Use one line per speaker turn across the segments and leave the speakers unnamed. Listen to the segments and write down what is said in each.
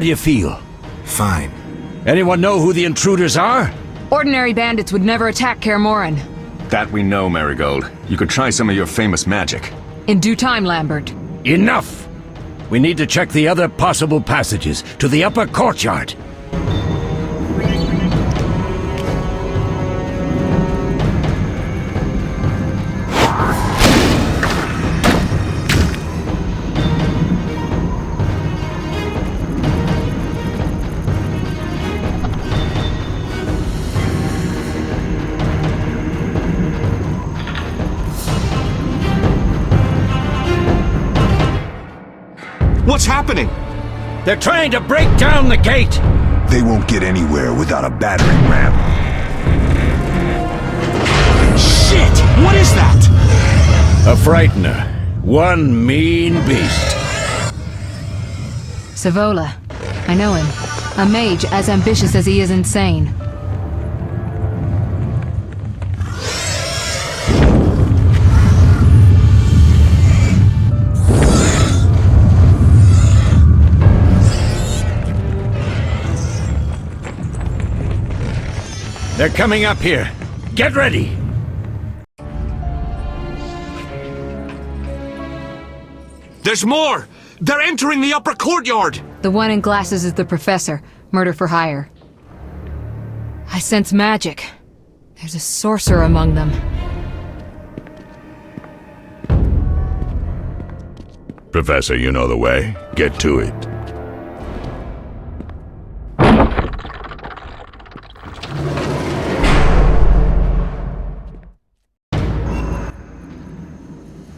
How do you feel?
Fine.
Anyone know who the intruders are?
Ordinary bandits would never attack Kaer Morhen.
That we know, Marigold. You could try some of your famous magic.
In due time, Lambert.
Enough! We need to check the other possible passages to the upper courtyard.
What's happening?
They're trying to break down the gate!
They won't get anywhere without a battering ram.
Shit! What is that?
A frightener. One mean beast.
Savola. I know him. A mage as ambitious as he is insane.
They're coming up here. Get ready!
There's more! They're entering the upper courtyard!
The one in glasses is the professor. Murder for hire. I sense magic. There's a sorcerer among them.
Professor, you know the way. Get to it.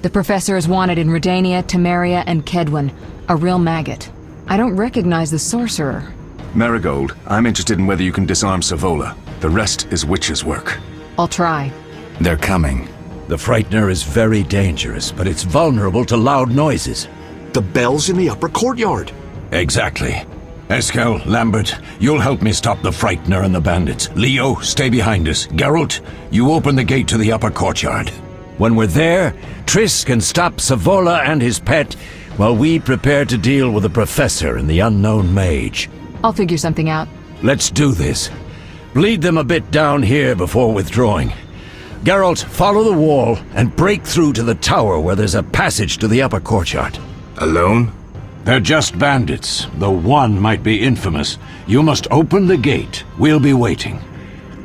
The professor is wanted in Redania, Temeria, and Kedwen. A real maggot. I don't recognize the sorcerer.
Marigold, I'm interested in whether you can disarm Savola. The rest is witch's work.
I'll try.
They're coming.
The frightener is very dangerous, but it's vulnerable to loud noises.
The bell's in the upper courtyard.
Exactly. Eskel, Lambert, you'll help me stop the frightener and the bandits. Leo, stay behind us. Geralt, you open the gate to the upper courtyard. When we're there, Triss can stop Savola and his pet, while we prepare to deal with the professor and the unknown mage.
I'll figure something out.
Let's do this. Bleed them a bit down here before withdrawing. Geralt, follow the wall and break through to the tower where there's a passage to the upper courtyard.
Alone?
They're just bandits, though one might be infamous. You must open the gate. We'll be waiting.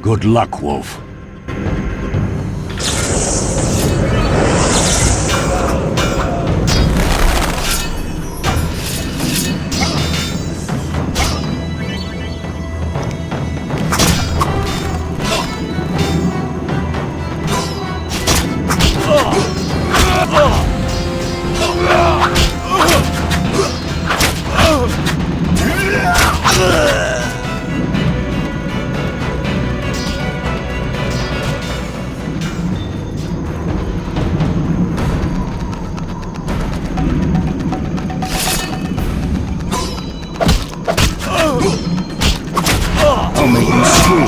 Good luck, Wolf.
I'll make you scream.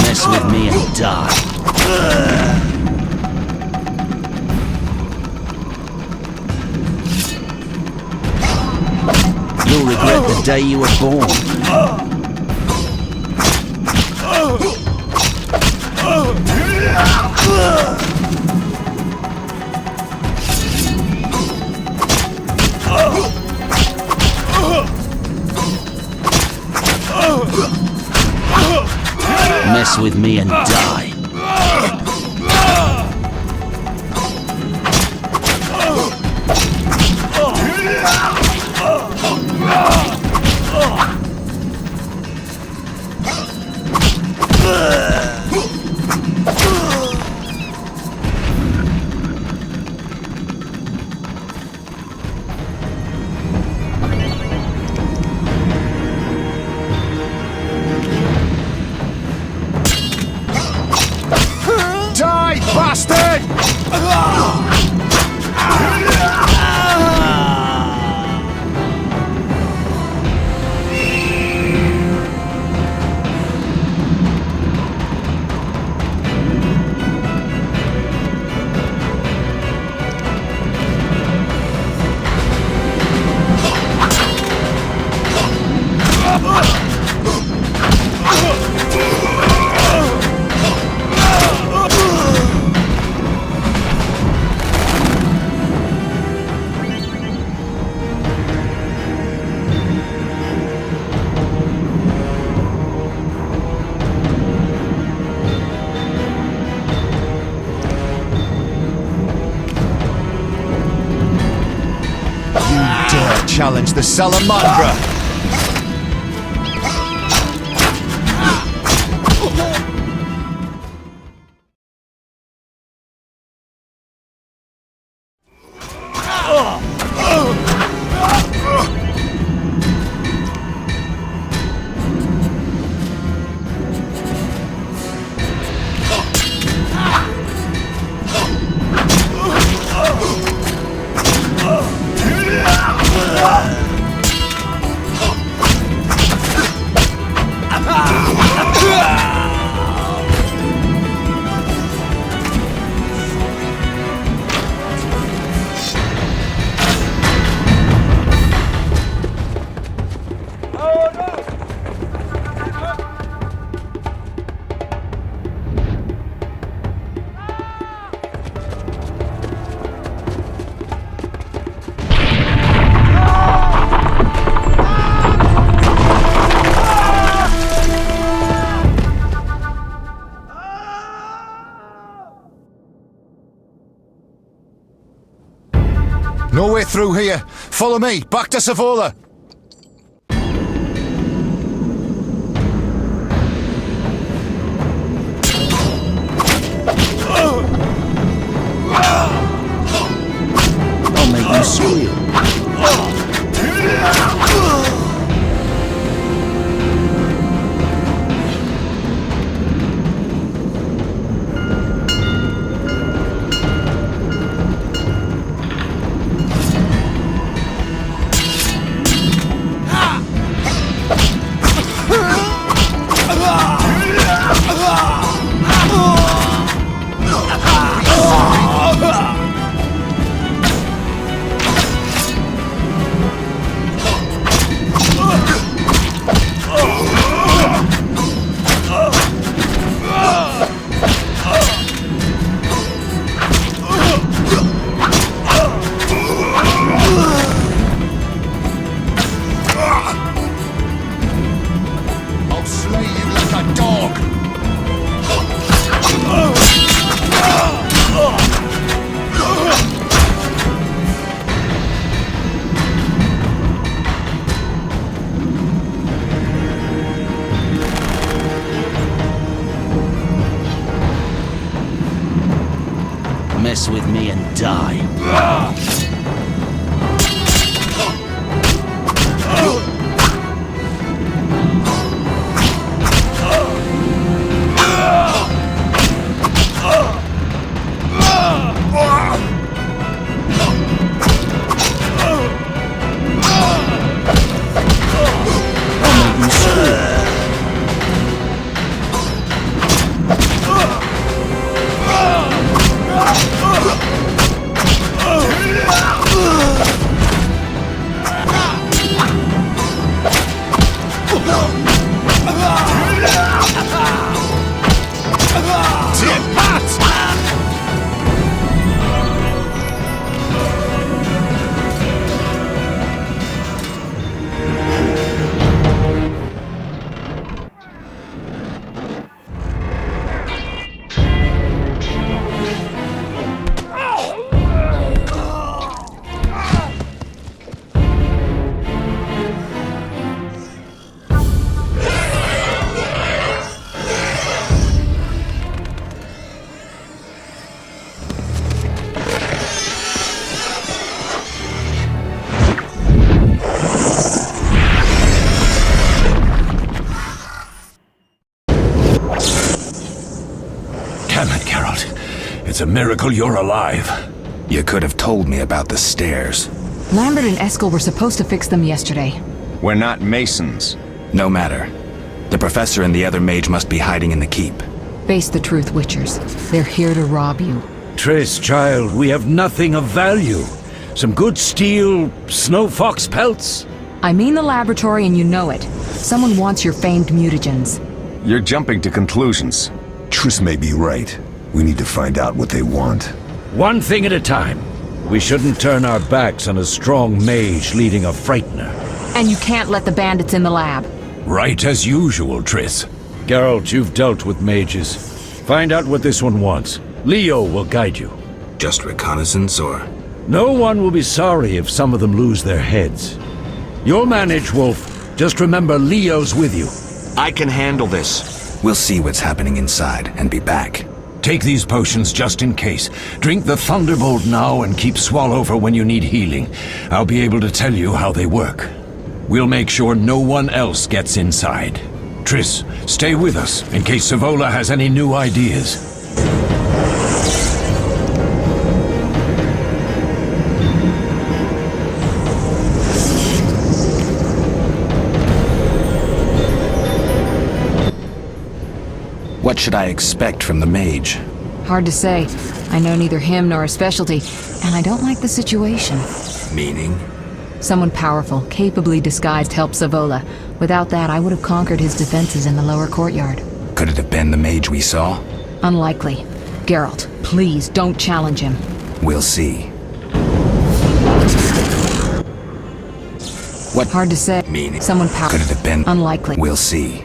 Mess with me and die. You'll regret the day you were born. Mess with me and die.
challenge the Salamandra! No way through here. Follow me, back to Savola.
I'll make you squeal. Mess with me and die.
Damn it, Geralt. It's a miracle you're alive.
You could have told me about the stairs.
Lambert and Eskel were supposed to fix them yesterday.
We're not masons.
No matter. The professor and the other mage must be hiding in the keep.
Face the truth, Witchers. They're here to rob you.
Triss, child, we have nothing of value. Some good steel, snow fox pelts?
I mean the laboratory and you know it. Someone wants your famed mutagens.
You're jumping to conclusions.
Triss may be right. We need to find out what they want.
One thing at a time. We shouldn't turn our backs on a strong mage leading a frightener.
And you can't let the bandits in the lab.
Right as usual, Triss. Geralt, you've dealt with mages. Find out what this one wants. Leo will guide you.
Just reconnaissance, or...?
No one will be sorry if some of them lose their heads. You'll manage, Wolf. Just remember Leo's with you.
I can handle this.
We'll see what's happening inside and be back.
Take these potions just in case. Drink the Thunderbolt now and keep Swallow for when you need healing. I'll be able to tell you how they work. We'll make sure no one else gets inside. Triss, stay with us in case Savola has any new ideas.
What should I expect from the mage?
Hard to say. I know neither him nor his specialty, and I don't like the situation.
Meaning?
Someone powerful, capably disguised helped Savola. Without that, I would have conquered his defenses in the lower courtyard.
Could it have been the mage we saw?
Unlikely. Geralt, please don't challenge him.
We'll see. What?
Hard to say.
Meaning?
Someone powerful.
Could it have been?
Unlikely.
We'll see.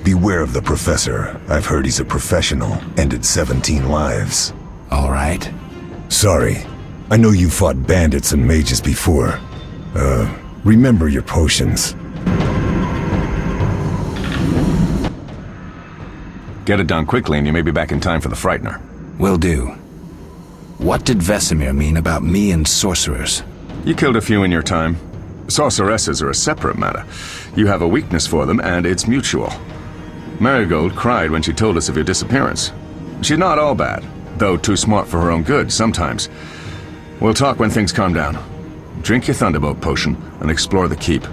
Beware of the Professor. I've heard he's a professional. Ended 17 lives.
All right.
Sorry. I know you fought bandits and mages before. Remember your potions.
Get it done quickly and you may be back in time for the Frightener.
Will do. What did Vesemir mean about me and sorcerers?
You killed a few in your time. Sorceresses are a separate matter. You have a weakness for them, and it's mutual. Marigold cried when she told us of your disappearance. She's not all bad, though too smart for her own good sometimes. We'll talk when things calm down. Drink your Thunderbolt potion and explore the keep.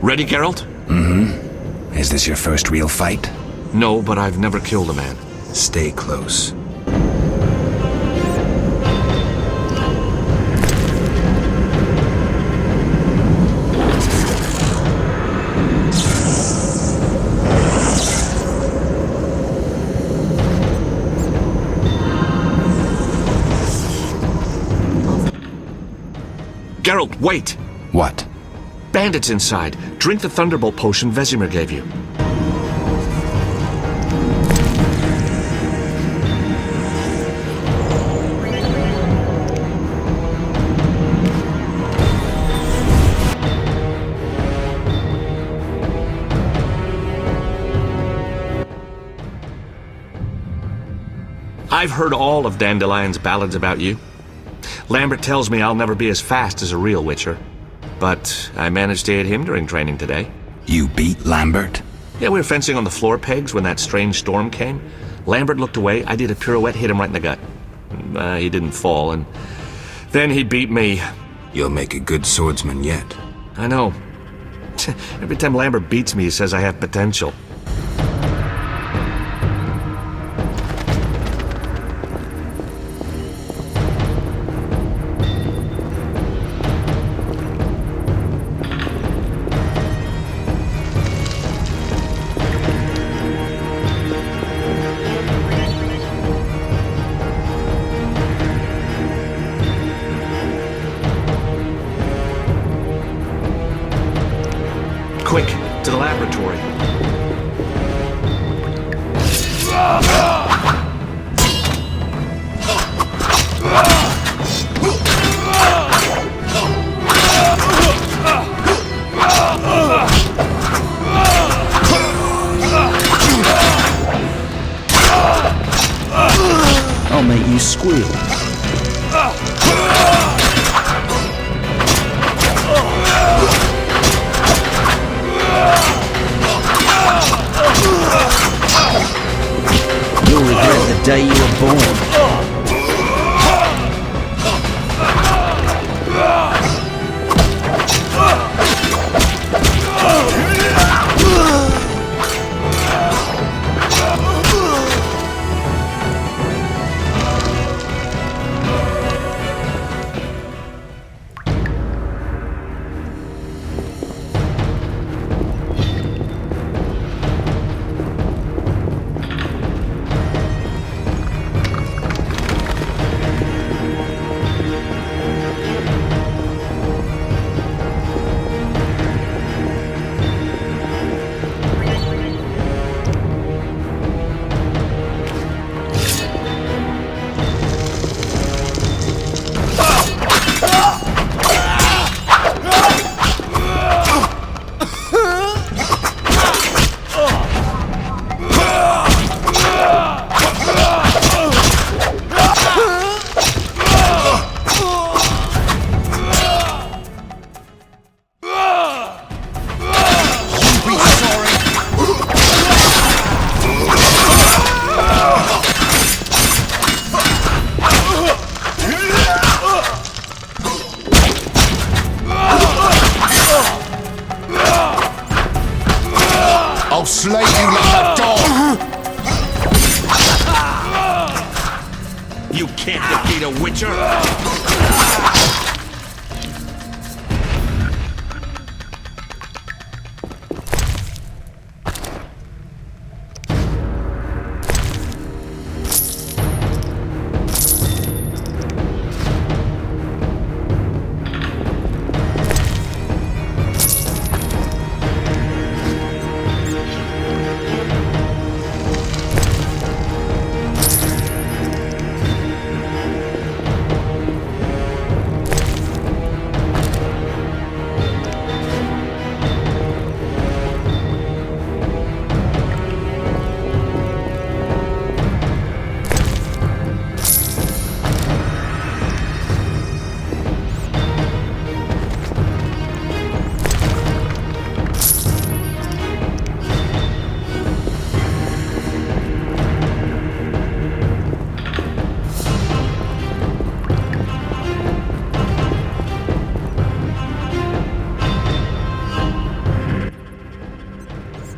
Ready, Geralt?
Mm-hmm. Is this your first real fight?
No, but I've never killed a man.
Stay close.
Geralt, wait!
What?
Bandits inside. Drink the Thunderbolt potion Vesemir gave you. I've heard all of Dandelion's ballads about you. Lambert tells me I'll never be as fast as a real Witcher. But I managed to hit him during training today.
You beat Lambert?
Yeah, we were fencing on the floor pegs when that strange storm came. Lambert looked away, I did a pirouette, hit him right in the gut. He didn't fall, and then he beat me.
You'll make a good swordsman yet.
I know. Every time Lambert beats me, he says I have potential. Quick, to the laboratory.
squeal. You'll regret the day you were born.
I'll slay you like a dog!
You can't defeat a witcher!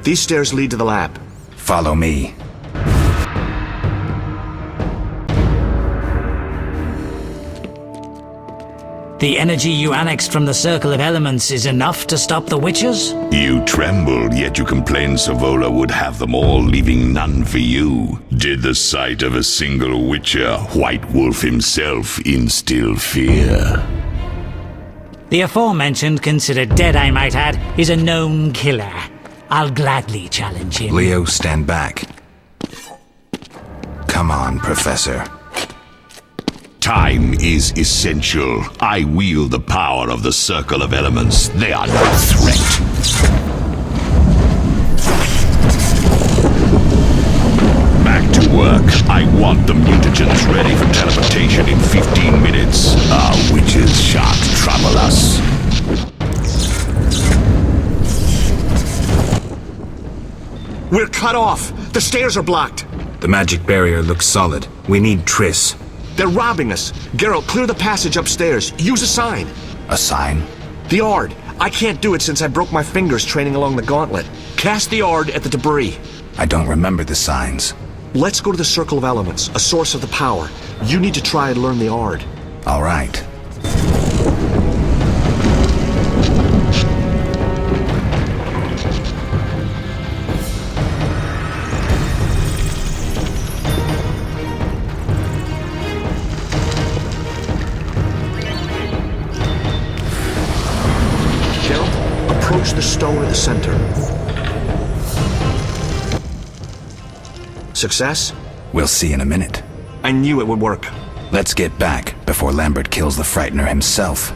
These stairs lead to the lab.
Follow me.
The energy you annexed from the Circle of Elements is enough to stop the Witchers?
You trembled, yet you complained Savola would have them all, leaving none for you. Did the sight of a single Witcher, White Wolf himself, instill fear?
The aforementioned, considered dead I might add, is a known killer. I'll gladly challenge him.
Leo, stand back. Come on, Professor.
Time is essential. I wield the power of the Circle of Elements. They are no threat. Back to work. I want the mutagens ready for teleportation in 15 minutes. Our witches shan't trouble us.
We're cut off! The stairs are blocked!
The magic barrier looks solid. We need Triss.
They're robbing us! Geralt, clear the passage upstairs. Use a sign!
A sign?
The Ard. I can't do it since I broke my fingers training along the gauntlet. Cast the Ard at the debris.
I don't remember the signs.
Let's go to the Circle of Elements, a source of the power. You need to try and learn the Ard.
All right.
Approach the stone in the center. Success?
We'll see in a minute.
I knew it would work.
Let's get back before Lambert kills the Frightener himself.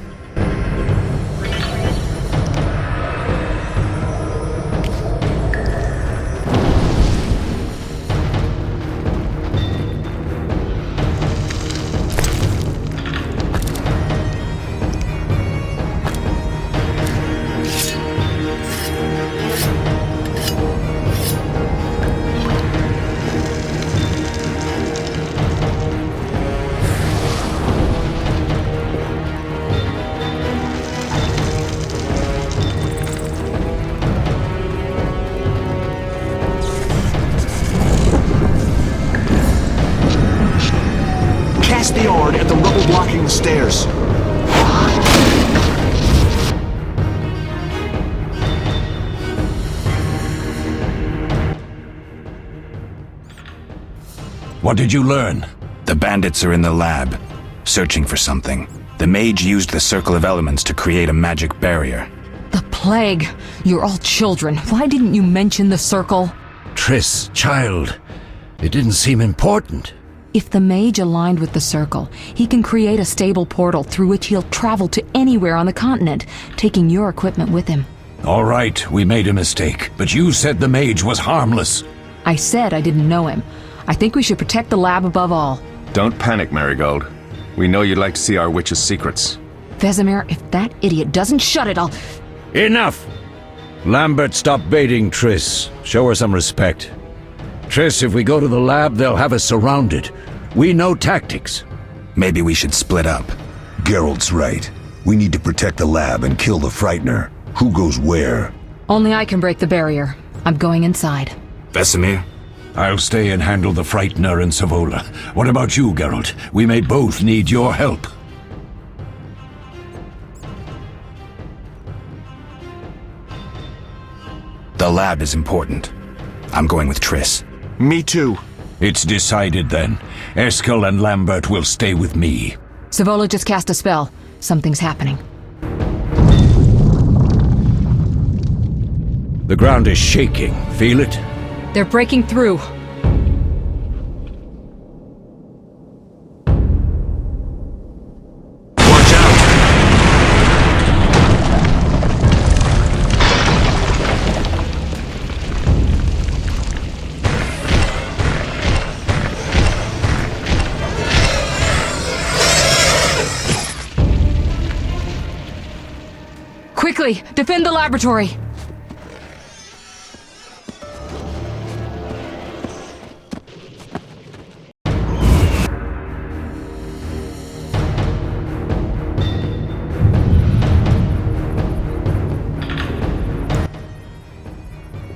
stairs.
What did you learn?
The bandits are in the lab, searching for something. The mage used the circle of elements to create a magic barrier.
The plague! You're all children. Why didn't you mention the circle?
Triss, child, it didn't seem important.
If the mage aligned with the circle, he can create a stable portal through which he'll travel to anywhere on the continent, taking your equipment with him.
All right, we made a mistake, but you said the mage was harmless.
I said I didn't know him. I think we should protect the lab above all.
Don't panic, Marigold. We know you'd like to see our witch's secrets.
Vesemir, if that idiot doesn't shut it, I'll...
Enough! Lambert, stop baiting Triss. Show her some respect. Triss, if we go to the lab, they'll have us surrounded. We know tactics.
Maybe we should split up.
Geralt's right. We need to protect the lab and kill the Frightener. Who goes where?
Only I can break the barrier. I'm going inside.
Vesemir?
I'll stay and handle the Frightener and Savola. What about you, Geralt? We may both need your help.
The lab is important. I'm going with Triss.
Me too.
It's decided then. Eskel and Lambert will stay with me.
Savola just cast a spell. Something's happening.
The ground is shaking. Feel it?
They're breaking through.
Watch out!
Quickly, defend the laboratory!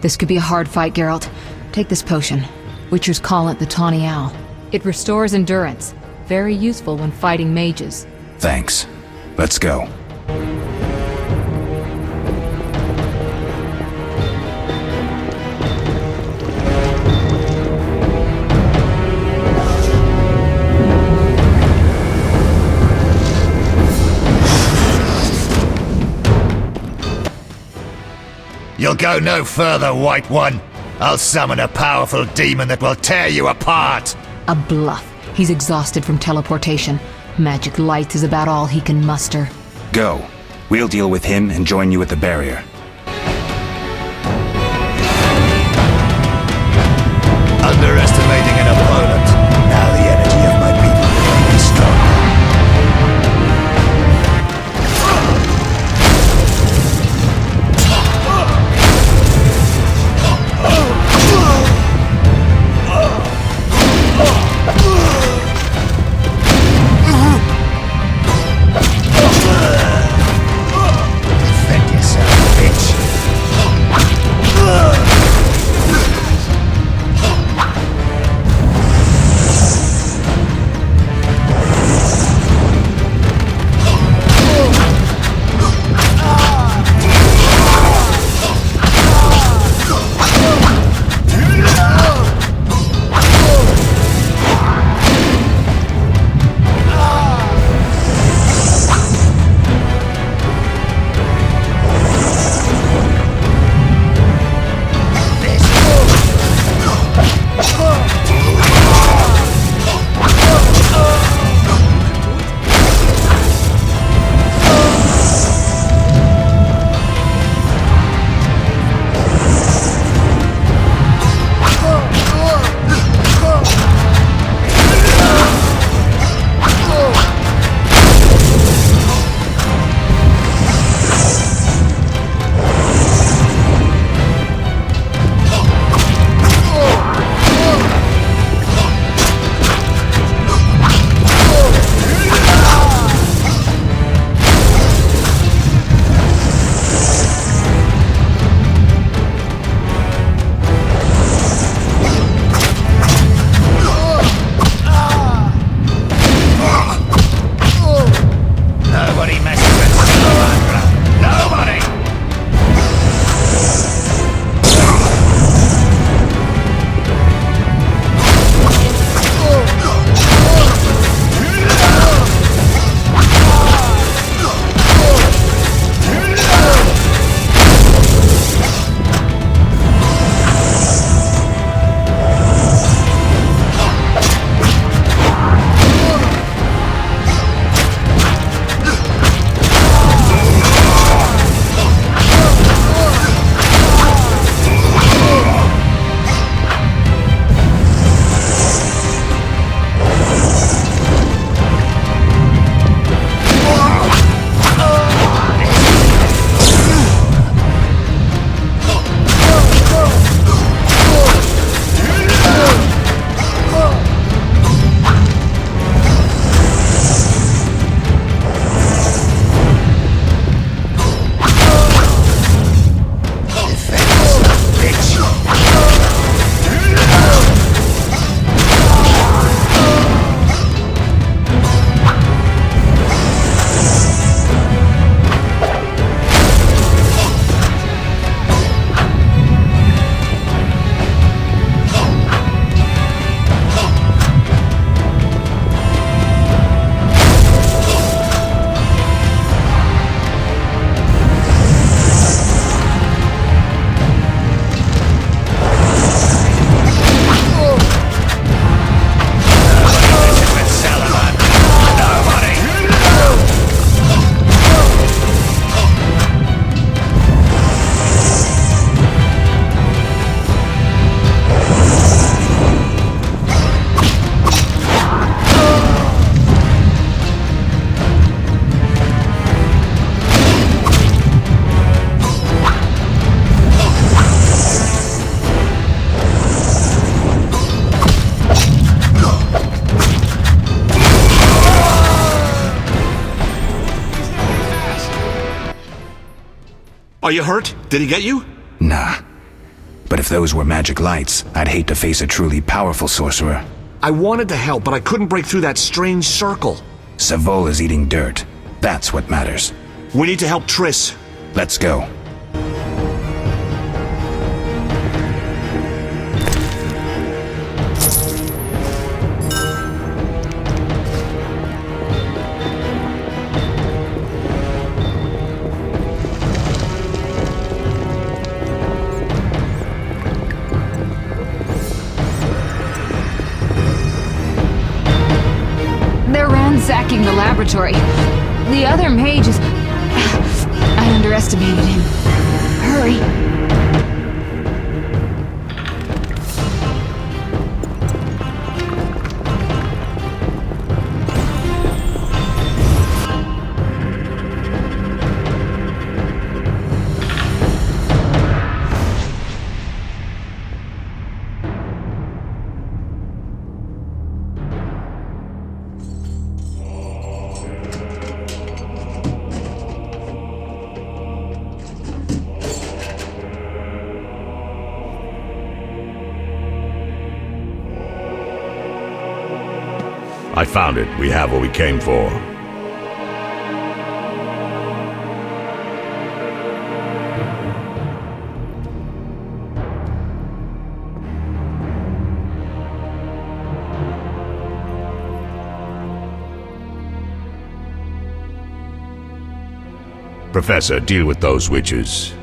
This could be a hard fight, Geralt. Take this potion. Witchers call it the Tawny Owl. It restores endurance. Very useful when fighting mages.
Thanks. Let's go.
You'll go no further, White One. I'll summon a powerful demon that will tear you apart.
A bluff. He's exhausted from teleportation. Magic light is about all he can muster.
Go. We'll deal with him and join you at the barrier.
Underestimating an opponent. Now the energy of my people will make me stronger. Defend yourself, bitch.
Are you hurt? Did he get you?
Nah. But if those were magic lights, I'd hate to face a truly powerful sorcerer.
I wanted to help, but I couldn't break through that strange circle.
Savola's eating dirt. That's what matters.
We need to help Triss.
Let's go.
They're ransacking the laboratory. The other mage is... I underestimated him. Hurry.
I found it. We have what we came for. Professor, deal with those witches.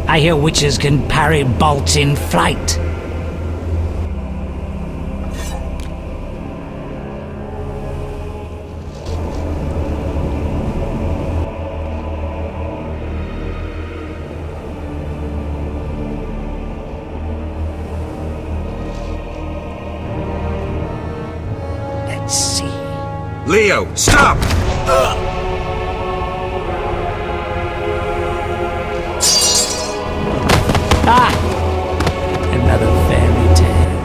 I hear witches can parry bolts in flight. Let's see.
Leo, stop!
Ah! Another fairy tale.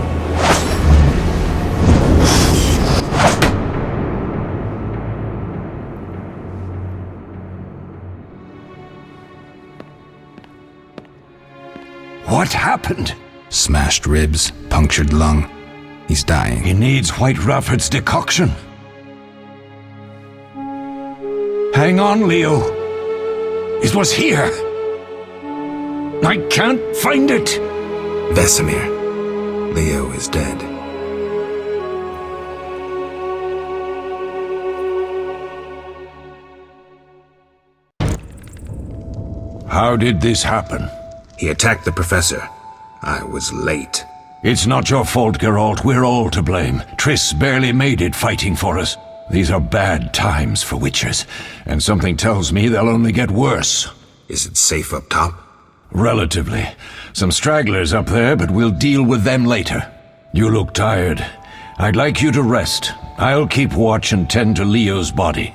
What happened?
Smashed ribs, punctured lung. He's dying.
He needs White Rafford's decoction. Hang on, Leo. It was here. I can't find it.
Vesemir. Leo is dead.
How did this happen?
He attacked the professor. I was late.
It's not your fault, Geralt. We're all to blame. Triss barely made it fighting for us. These are bad times for witchers, and something tells me they'll only get worse.
Is it safe up top?
Relatively. Some stragglers up there, but we'll deal with them later. You look tired. I'd like you to rest. I'll keep watch and tend to Leo's body.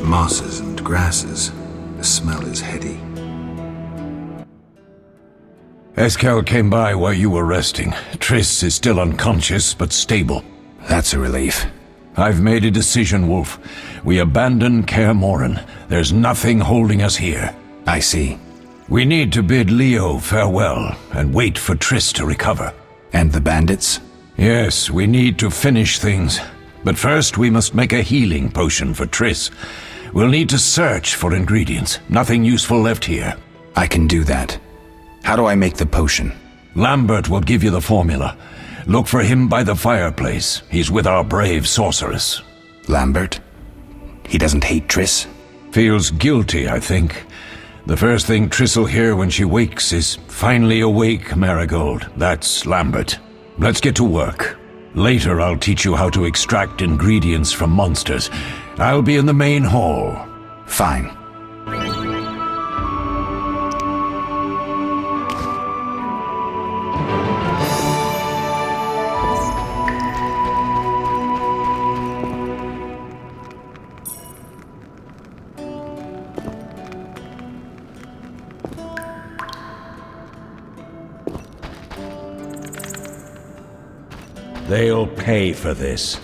Mosses and grasses. The smell is heady.
Eskel came by while you were resting. Triss is still unconscious, but stable.
That's a relief.
I've made a decision, Wolf. We abandon Kaer Morhen. There's nothing holding us here.
I see.
We need to bid Leo farewell and wait for Triss to recover.
And the bandits?
Yes, we need to finish things. But first we must make a healing potion for Triss. We'll need to search for ingredients. Nothing useful left here.
I can do that. How do I make the potion?
Lambert will give you the formula. Look for him by the fireplace. He's with our brave sorceress.
Lambert? He doesn't hate Triss?
Feels guilty, I think. The first thing Triss will hear when she wakes is, "Finally awake, Marigold." That's Lambert. Let's get to work. Later I'll teach you how to extract ingredients from monsters. I'll be in the main hall.
Fine.
They'll pay for this.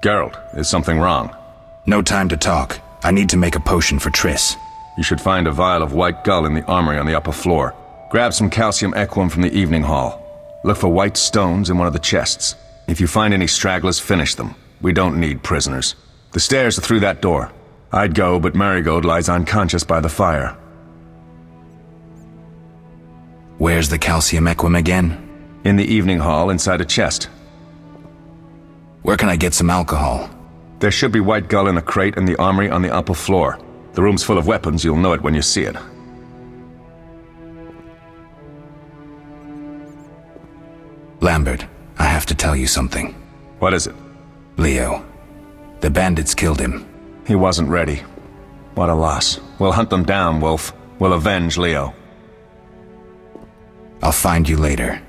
Geralt, is something wrong?
No time to talk. I need to make a potion for Triss.
You should find a vial of white gull in the armory on the upper floor. Grab some calcium equum from the evening hall. Look for white stones in one of the chests. If you find any stragglers, finish them. We don't need prisoners. The stairs are through that door. I'd go, but Marigold lies unconscious by the fire.
Where's the calcium equum again?
In the evening hall, inside a chest.
Where can I get some alcohol?
There should be white gull in a crate in the armory on the upper floor. The room's full of weapons, you'll know it when you see it.
Lambert, I have to tell you something.
What is it?
Leo. The bandits killed him.
He wasn't ready. What a loss. We'll hunt them down, Wolf. We'll avenge Leo.
I'll find you later.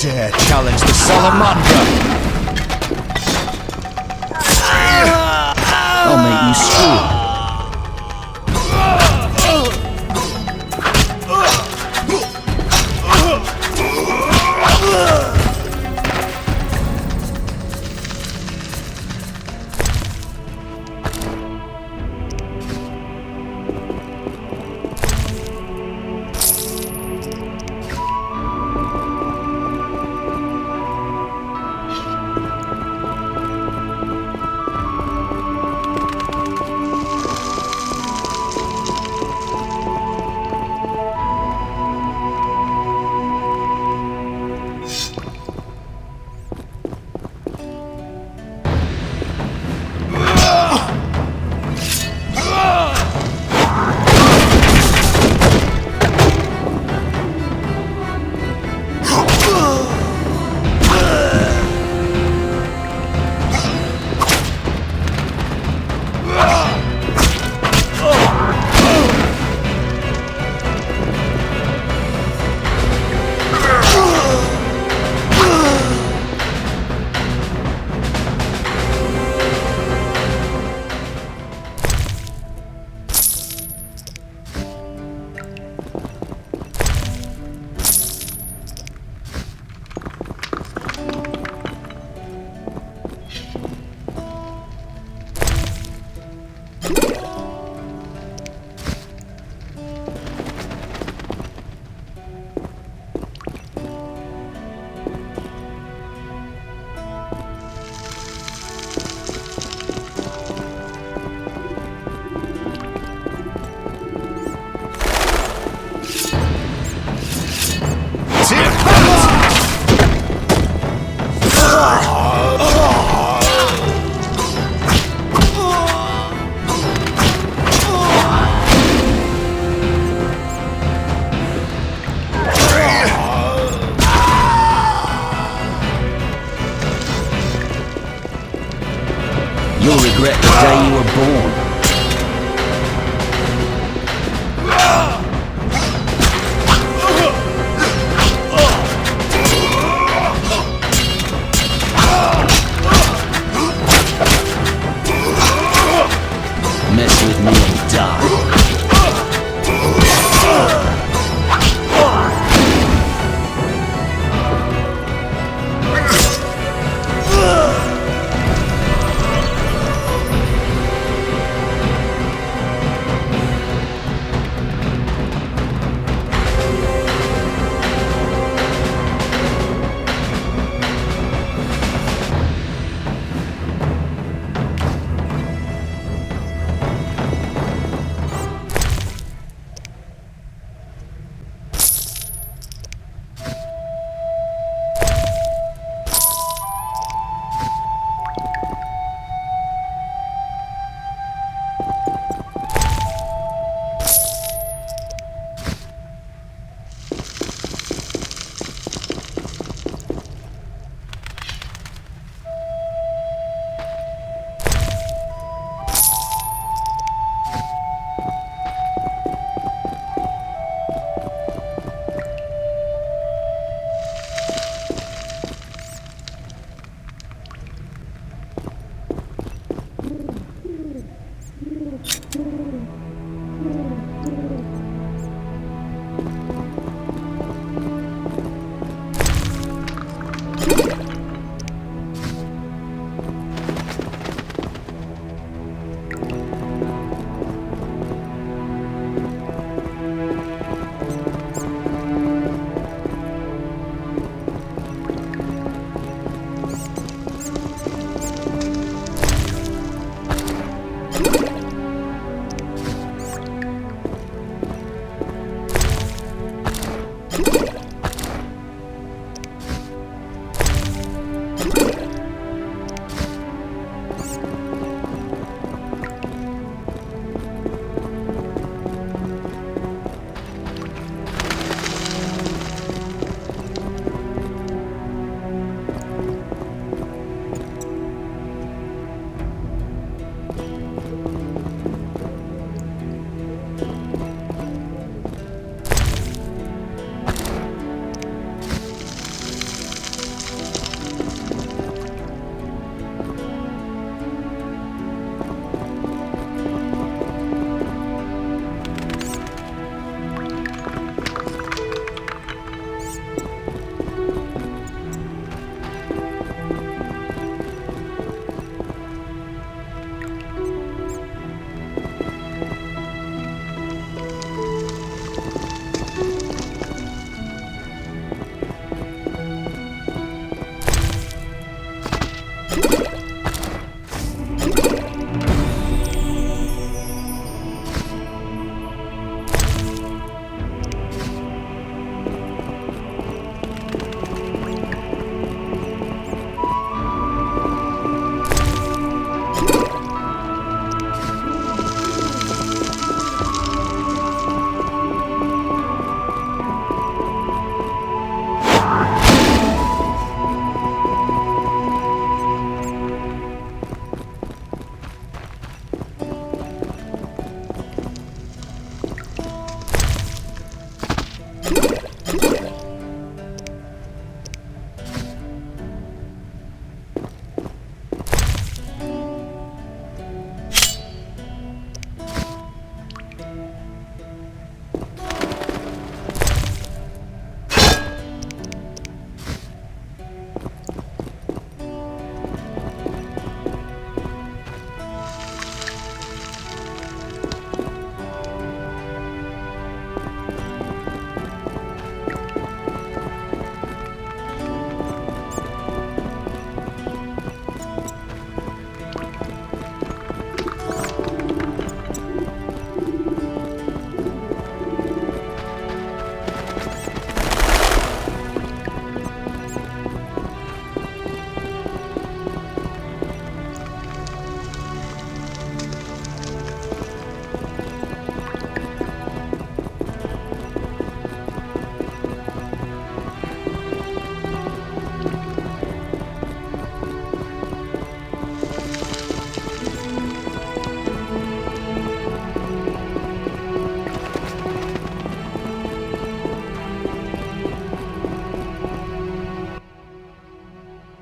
Dare challenge the salamander!
I'll make you scream.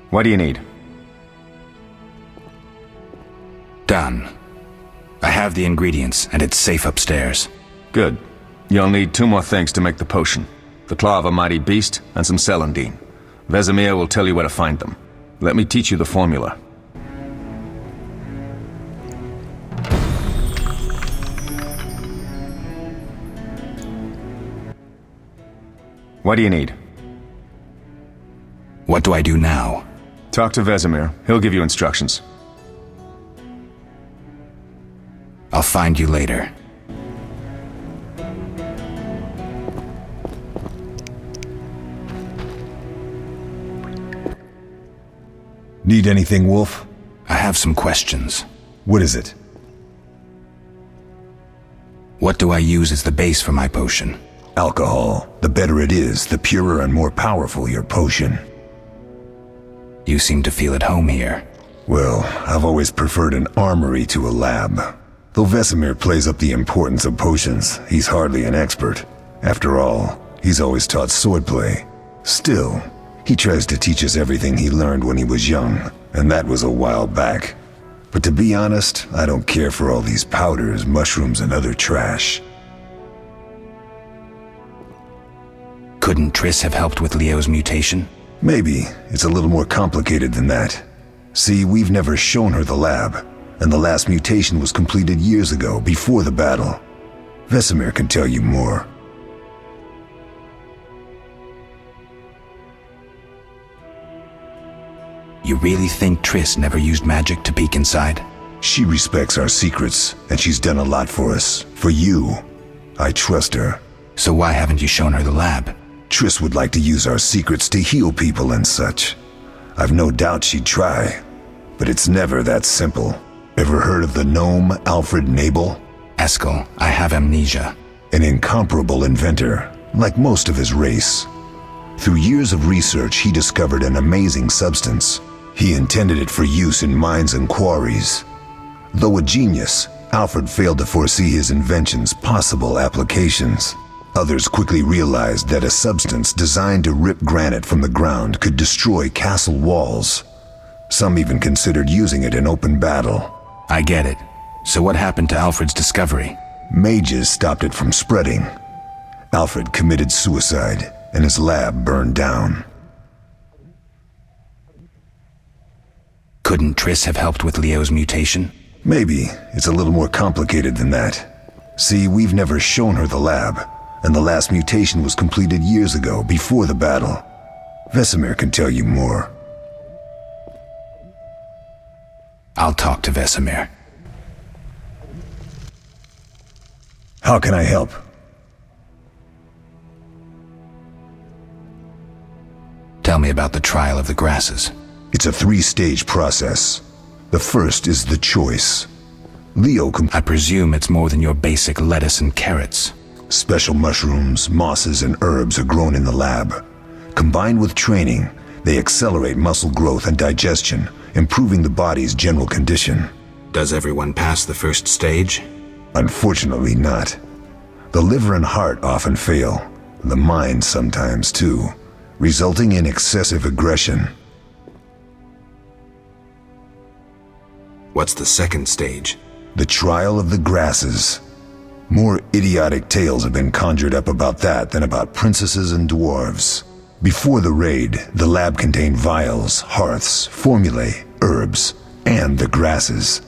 What do you need?
Done. I have the ingredients, and it's safe upstairs.
Good. You'll need 2 more things to make the potion. The claw of a mighty beast and some celandine. Vesemir will tell you where to find them. Let me teach you the formula. What do you need?
What do I do now?
Talk to Vesemir. He'll give you instructions.
I'll find you later.
Need anything, Wolf?
I have some questions.
What is it?
What do I use as the base for my potion?
Alcohol. The better it is, the purer and more powerful your potion.
You seem to feel at home here.
Well, I've always preferred an armory to a lab. Though Vesemir plays up the importance of potions, he's hardly an expert. After all, he's always taught swordplay. Still, he tries to teach us everything he learned when he was young, and that was a while back. But to be honest, I don't care for all these powders, mushrooms, and other trash.
Couldn't Triss have helped with Leo's mutation?
Maybe. It's a little more complicated than that. See, we've never shown her the lab, and the last mutation was completed years ago, before the battle. Vesemir can tell you more.
You really think Triss never used magic to peek inside?
She respects our secrets, and she's done a lot for us. For you. I trust her.
So why haven't you shown her the lab?
Triss would like to use our secrets to heal people and such. I've no doubt she'd try. But it's never that simple. Ever heard of the gnome Alfred Nabel?
Eskel, I have amnesia.
An incomparable inventor, like most of his race. Through years of research, he discovered an amazing substance. He intended it for use in mines and quarries. Though a genius, Alfred failed to foresee his invention's possible applications. Others quickly realized that a substance designed to rip granite from the ground could destroy castle walls. Some even considered using it in open battle.
I get it. So what happened to Alfred's discovery?
Mages stopped it from spreading. Alfred committed suicide, and his lab burned down.
Couldn't Triss have helped with Leo's mutation?
Maybe. It's a little more complicated than that. See, we've never shown her the lab, and the last mutation was completed years ago, before the battle. Vesemir can tell you more.
I'll talk to Vesemir.
How can I help?
Tell me about the trial of the grasses.
It's a 3-stage process. The first is the choice. Leo
I presume it's more than your basic lettuce and carrots.
Special mushrooms, mosses, and herbs are grown in the lab. Combined with training, they accelerate muscle growth and digestion, improving the body's general condition.
Does everyone pass the first stage?
Unfortunately not. The liver and heart often fail, the mind sometimes too, resulting in excessive aggression.
What's the second stage?
The trial of the grasses. More idiotic tales have been conjured up about that than about princesses and dwarves. Before the raid, the lab contained vials, hearths, formulae, herbs, and the grasses.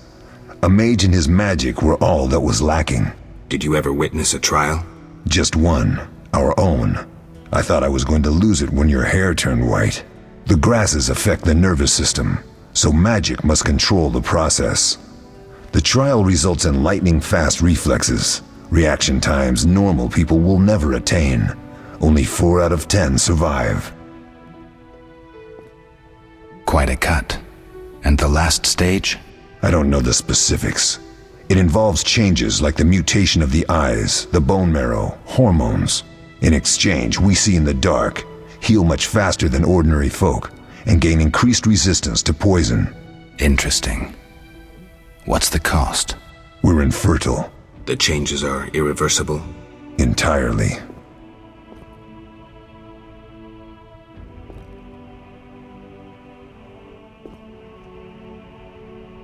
A mage and his magic were all that was lacking.
Did you ever witness a trial?
Just one, our own. I thought I was going to lose it when your hair turned white. The grasses affect the nervous system, so magic must control the process. The trial results in lightning-fast reflexes, reaction times normal people will never attain. Only 4 out of 10 survive.
Quite a cut. And the last stage?
I don't know the specifics. It involves changes like the mutation of the eyes, the bone marrow, hormones. In exchange, we see in the dark, heal much faster than ordinary folk, and gain increased resistance to poison.
Interesting. What's the cost?
We're infertile.
The changes are irreversible?
Entirely.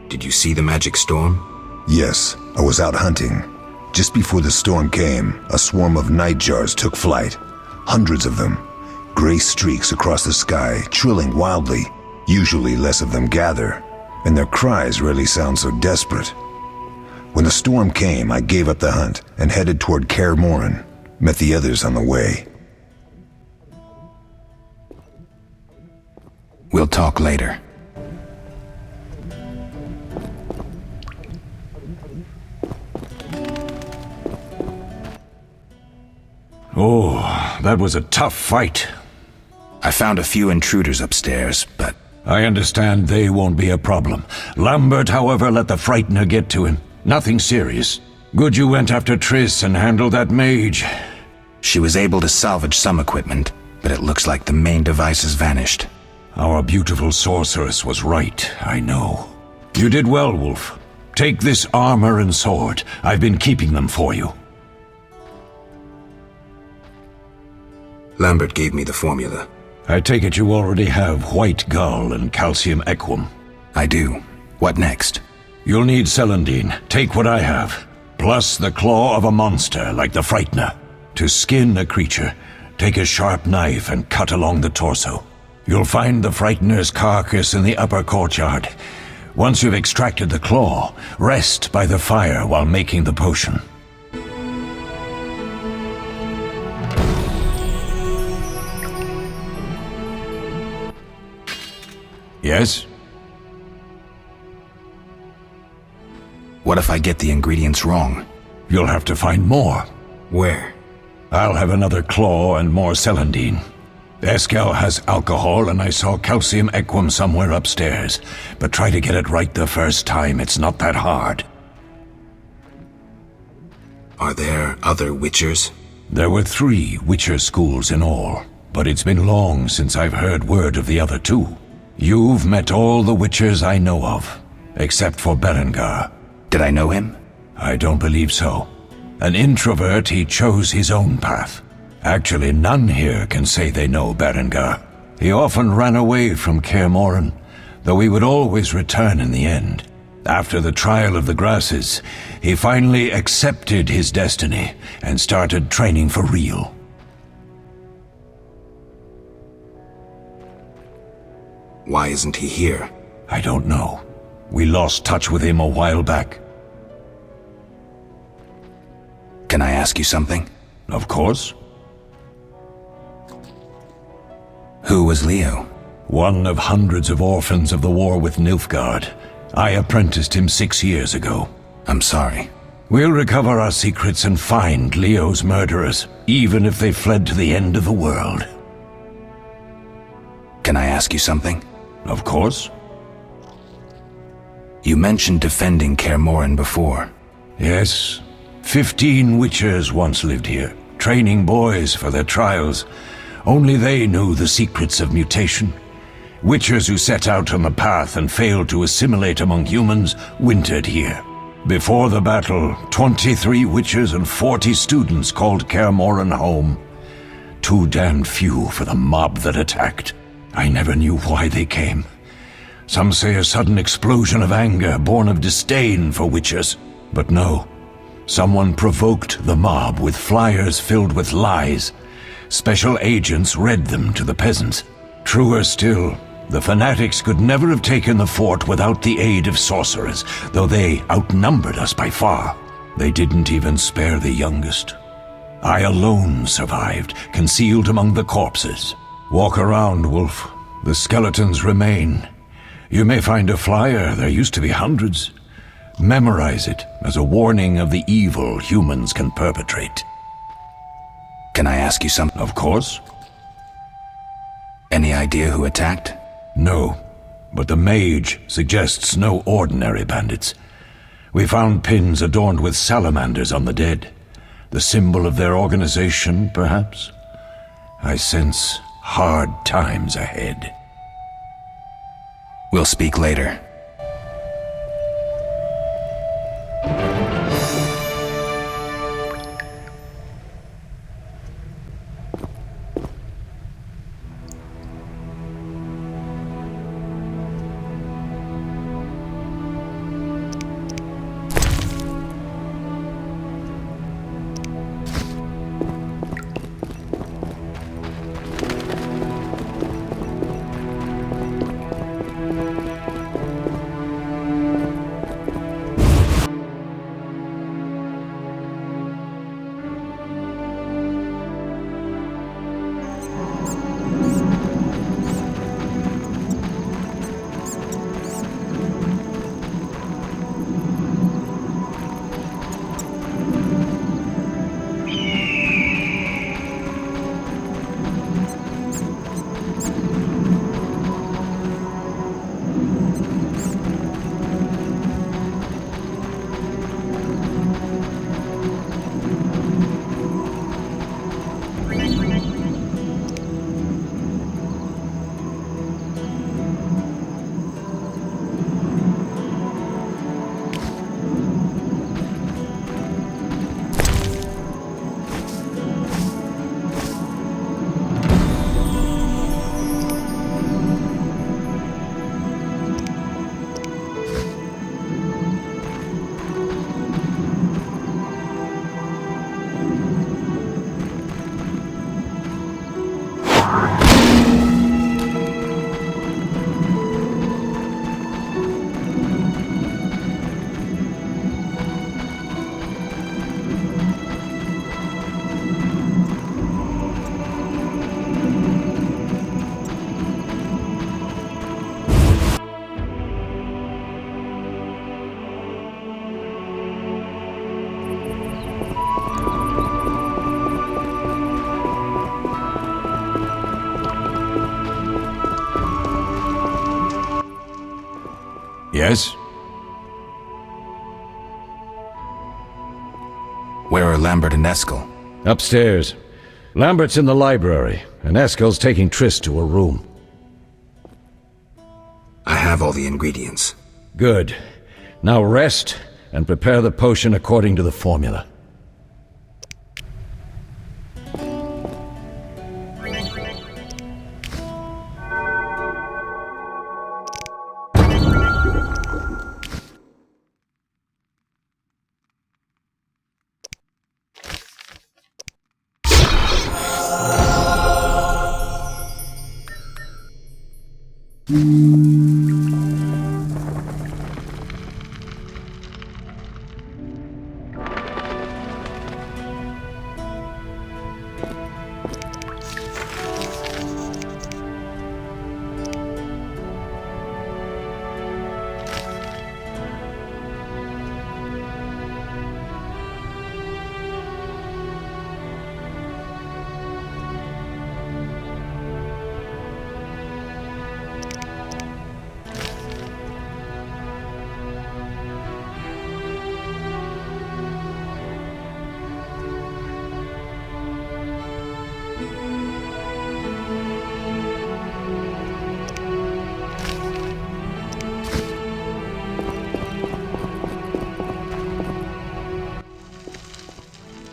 Did you see the magic storm?
Yes, I was out hunting. Just before the storm came, a swarm of nightjars took flight. Hundreds of them. Gray streaks across the sky, trilling wildly. Usually less of them gather, and their cries rarely sound so desperate. When the storm came, I gave up the hunt and headed toward Kaer Morhen. Met the others on the way.
We'll talk later.
Oh, that was a tough fight.
I found a few intruders upstairs, but...
I understand they won't be a problem. Lambert, however, let the Frightener get to him. Nothing serious. Good you went after Triss and handled that mage.
She was able to salvage some equipment, but it looks like the main device has vanished.
Our beautiful sorceress was right, I know. You did well, Wolf. Take this armor and sword. I've been keeping them for you.
Lambert gave me the formula.
I take it you already have white gull and calcium equum.
I do. What next?
You'll need celandine. Take what I have. Plus the claw of a monster like the Frightener. To skin a creature, take a sharp knife and cut along the torso. You'll find the Frightener's carcass in the upper courtyard. Once you've extracted the claw, rest by the fire while making the potion. Yes?
What if I get the ingredients wrong?
You'll have to find more.
Where?
I'll have another claw and more celandine. Eskel has alcohol and I saw calcium equum somewhere upstairs. But try to get it right the first time, it's not that hard.
Are there other witchers?
There were 3 witcher schools in all, but it's been long since I've heard word of the other 2. You've met all the witchers I know of, except for Berengar.
Did I know him?
I don't believe so. An introvert, he chose his own path. Actually, none here can say they know Berengar. He often ran away from Kaer Morhen, though he would always return in the end. After the trial of the grasses, he finally accepted his destiny and started training for real.
Why isn't he here?
I don't know. We lost touch with him a while back.
Can I ask you something?
Of course.
Who was Leo?
One of hundreds of orphans of the war with Nilfgaard. I apprenticed him 6 years ago.
I'm sorry.
We'll recover our secrets and find Leo's murderers, even if they fled to the end of the world.
Can I ask you something?
Of course.
You mentioned defending Kaer Morhen before.
Yes. 15 witchers once lived here, training boys for their trials. Only they knew the secrets of mutation. Witchers who set out on the path and failed to assimilate among humans wintered here. Before the battle, 23 witchers and 40 students called Kaer Morhen home. Too damned few for the mob that attacked. I never knew why they came. Some say a sudden explosion of anger born of disdain for witchers. But no. Someone provoked the mob with flyers filled with lies. Special agents read them to the peasants. Truer still, the fanatics could never have taken the fort without the aid of sorcerers, though they outnumbered us by far. They didn't even spare the youngest. I alone survived, concealed among the corpses. Walk around, Wolf. The skeletons remain. You may find a flyer, there used to be hundreds. Memorize it as a warning of the evil humans can perpetrate.
Can I ask you something?
Of course.
Any idea who attacked?
No, but the mage suggests no ordinary bandits. We found pins adorned with salamanders on the dead. The symbol of their organization, perhaps? I sense hard times ahead.
We'll speak later.
Yes?
Where are Lambert and Eskel?
Upstairs. Lambert's in the library, and Eskel's taking Triss to her room.
I have all the ingredients.
Good. Now rest, and prepare the potion according to the formula.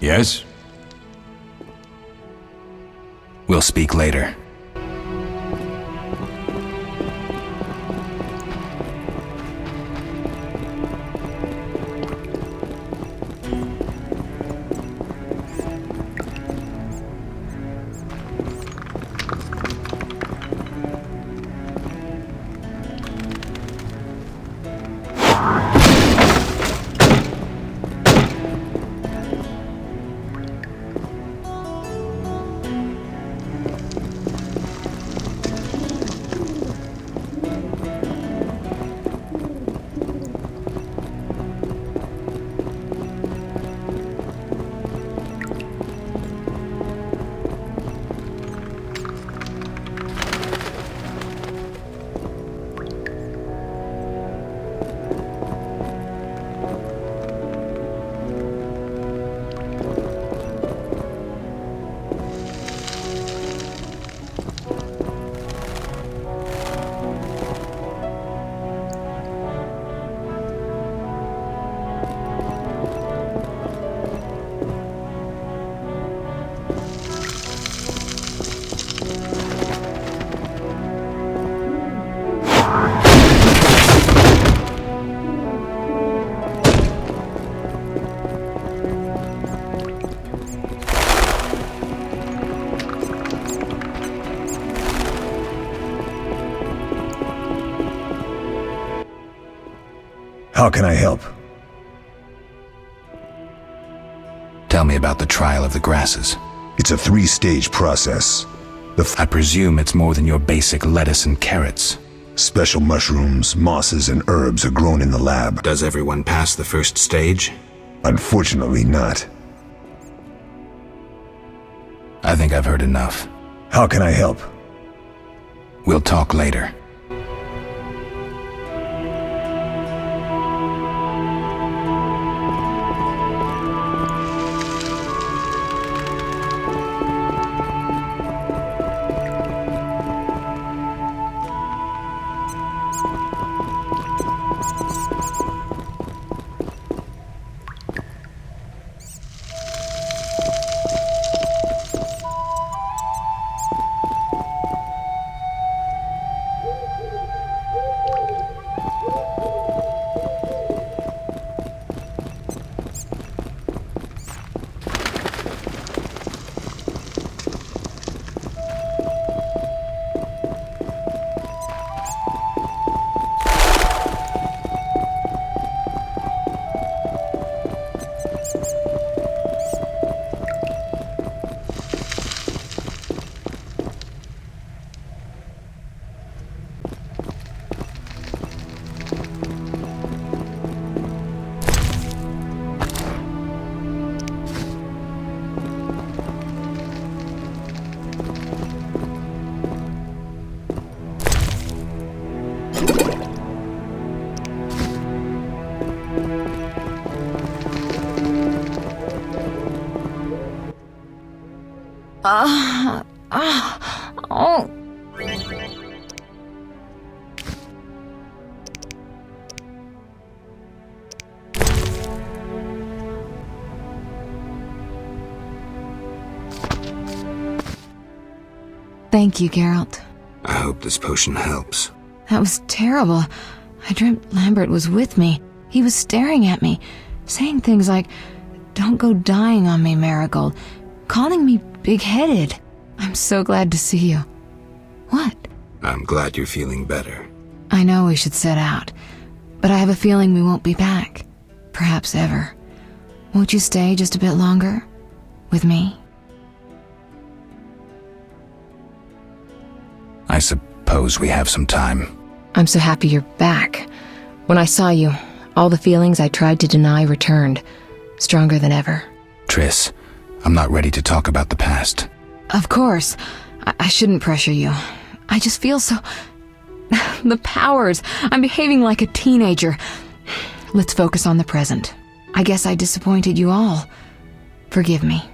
Yes?
We'll speak later.
How can I help?
Tell me about the trial of the grasses.
It's a 3-stage process.
I presume it's more than your basic lettuce and carrots.
Special mushrooms, mosses, and herbs are grown in the lab.
Does everyone pass the first stage?
Unfortunately not.
I think I've heard enough.
How can I help?
We'll talk later.
Oh. Thank you, Geralt.
I hope this potion helps.
That was terrible. I dreamt Lambert was with me. He was staring at me, saying things like, "Don't go dying on me, Marigold," calling me big-headed. I'm so glad to see you. What?
I'm glad you're feeling better.
I know we should set out, but I have a feeling we won't be back. Perhaps ever. Won't you stay just a bit longer? With me?
I suppose we have some time.
I'm so happy you're back. When I saw you, all the feelings I tried to deny returned, stronger than ever.
Triss, I'm not ready to talk about the past.
Of course. I shouldn't pressure you. I just feel so... The powers. I'm behaving like a teenager. Let's focus on the present. I guess I disappointed you all. Forgive me.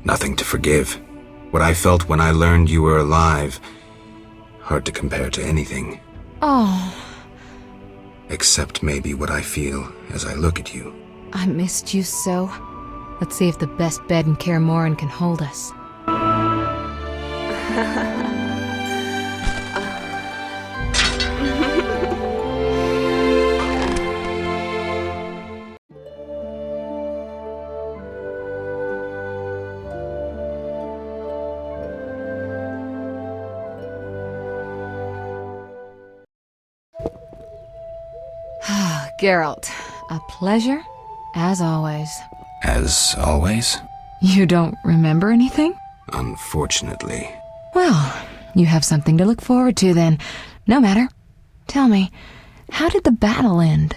Nothing to forgive. What I felt when I learned you were alive, hard to compare to anything.
Oh,
Except maybe what I feel as I look at you.
I missed you so. Let's see if the best bed in Kaer Morhen can hold us. Geralt, a pleasure, as always.
As always?
You don't remember anything?
Unfortunately.
Well, you have something to look forward to then. No matter. Tell me, how did the battle end?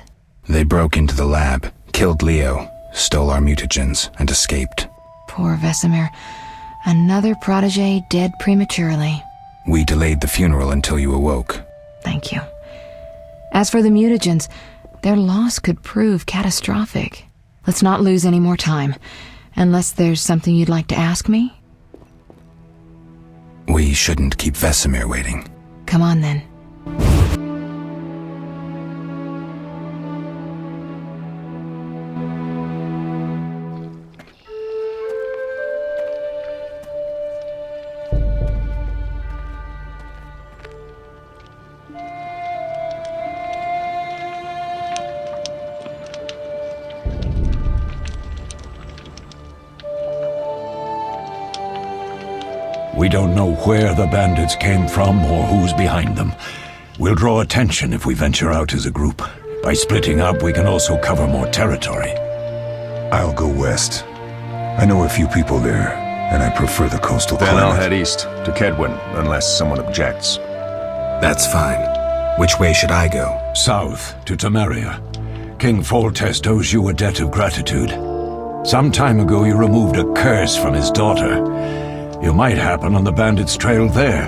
They broke into the lab, killed Leo, stole our mutagens, and escaped.
Poor Vesemir. Another protege dead prematurely.
We delayed the funeral until you awoke.
Thank you. As for the mutagens, their loss could prove catastrophic. Let's not lose any more time. Unless there's something you'd like to ask me?
We shouldn't keep Vesemir waiting.
Come on then.
We don't know where the bandits came from or who's behind them. We'll draw attention if we venture out as a group. By splitting up, we can also cover more territory.
I'll go west. I know a few people there, and I prefer the coastal
Then
climate.
I'll head east, to Kedwin, unless someone objects.
That's fine. Which way should I go?
South, to Temeria. King Foltest owes you a debt of gratitude. Some time ago you removed a curse from his daughter. You might happen on the bandits' trail there.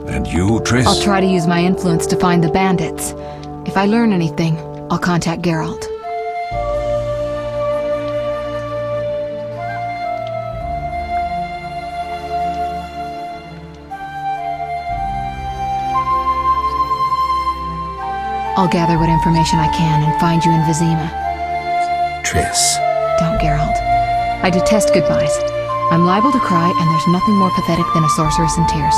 And you, Triss?
I'll try to use my influence to find the bandits. If I learn anything, I'll contact Geralt. I'll gather what information I can and find you in Vizima.
Triss.
Don't, Geralt. I detest goodbyes. I'm liable to cry, and there's nothing more pathetic than a sorceress in tears.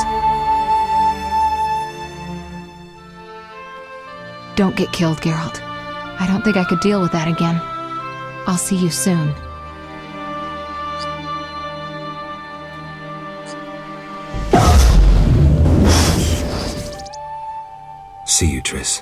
Don't get killed, Geralt. I don't think I could deal with that again. I'll see you soon.
See you, Triss.